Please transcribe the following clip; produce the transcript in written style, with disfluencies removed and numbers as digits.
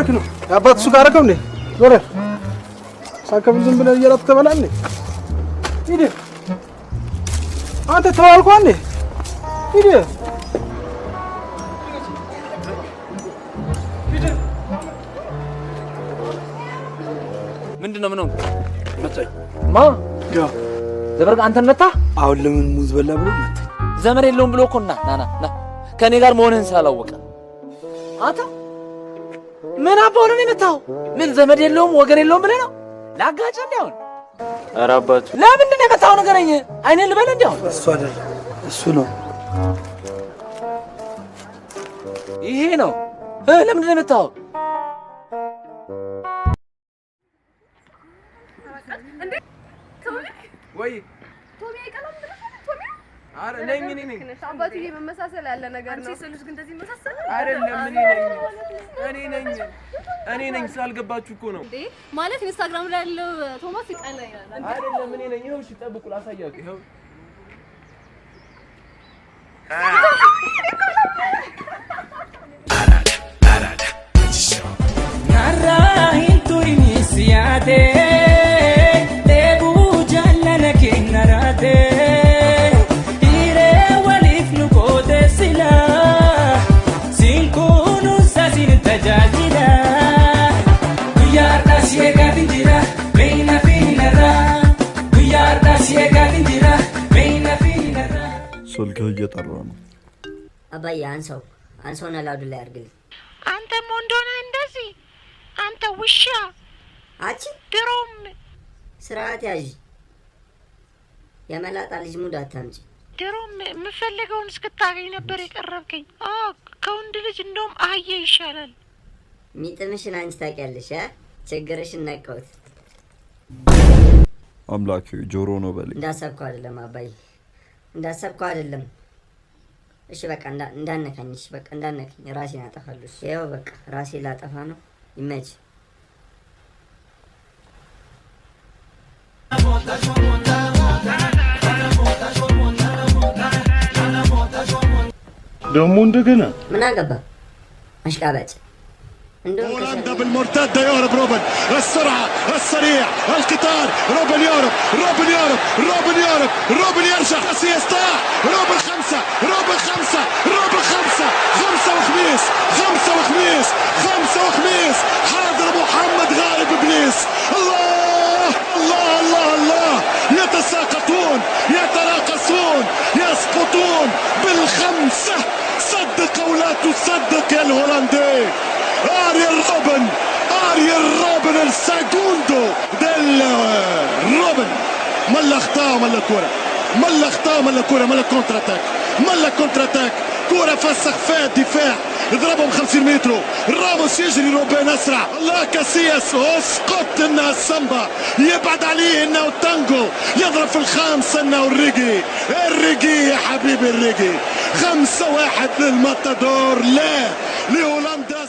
እያደረክ ነው? የአባት ሱቅ አደረከው እንዴ? ዞረ ሳከብል ዝም ብለህ እየሮጥክ ትበላለህ። ሂድ አንተ ተዋልኩ አንዴ ሂድ ምንድነው ምን ነው መጣይ ማ ያ ዘበርግ አንተን መታ አሁን ለምን ሙዝ በላ ብሎ መጣ ዘመን የለውም ብሎ እኮ ና ከኔ ጋር መሆንህን ስላላወቀ አንተ ምን አባው ነው የመታው? ምን ዘመድ የለውም ወገን የለውም ብለህ ነው ላጋጭ እንዴው? ኧረ አባቱ ለምንድን ነው የመታው ንገረኝ። አይኔን ልበል እንዴው? እሱ አይደል እሱ ነው ይሄ ነው ለምንድን ነው የመታው? እንዴ ቶሚ ወይ ቶሚ አይቀርም ቶሚ አረ ነኝ አባትዬ መመሳሰል ያለ ነገር ነው። አንቺ ስልሽ ግን እንደዚህ መሳሰል አይደለም እኔ ነኝ ስላልገባችሁ እኮ ነው። እንዴ ማለት ኢንስታግራም ላይ ያለው ቶማስ ይቀላል አይደለም እኔ ነኝ። ይኸው እሺ ጠብቁ ላሳያችሁ። ይኸው ናራሂንቱ ኢኒሲያቴ ቴቡ ጃለነኬ ናራቴ ስልክ እየጠራ ነው። አባዬ አንሰውና ላውድ ላይ አድርግልኝ። አንተ ሞንዶና እንደዚህ አንተ ውሻ አቺ ድሮም ስርዓት ያዥ። የመላጣ ልጅ ሙድ አታምጪ። ድሮም የምፈልገውን እስክታገኝ ነበር የቀረብከኝ። ከወንድ ልጅ እንደውም አህያ ይሻላል። ሚጥምሽን አንቺ ታውቂያለሽ። ችግርሽን ነቀውት። አምላክ ጆሮ ነው በለኝ። እንዳሰብከው አይደለም አባዬ እንዳሰብከው አይደለም። እሺ በቃ እንዳነካኝ። እሺ በቃ እንዳነካኝ። ራሴን አጠፋለሁ። ይኸው በቃ ራሴ ላጠፋ ነው። ይመች ደሞ እንደገና ምን አገባ አሽቃባጭ هولندا بالمرتدة يهرب روبن السرعة السريع القطار روبن يهرب روبن يرجع سيستطيع روبن خمسة وخميس حاضر محمد غالب ابليس الله يتساقطون يتراقصون يسقطون بالخمسة صدق او لا تصدق يا الهولندي اريال روبن الساجوندو ديل روبن ملا اخطاء ملا كرة ملا كونتر اتاك كرة فسخ فيها الدفاع يضربهم 50 متر راموس يجري روبن اسرع الله كاسياس اسقط انها السامبا يبعد عليه انه التانجو يضرب في الخامسة انه الريجي يا حبيبي الريجي 5-1 للماتادور لا لهولندا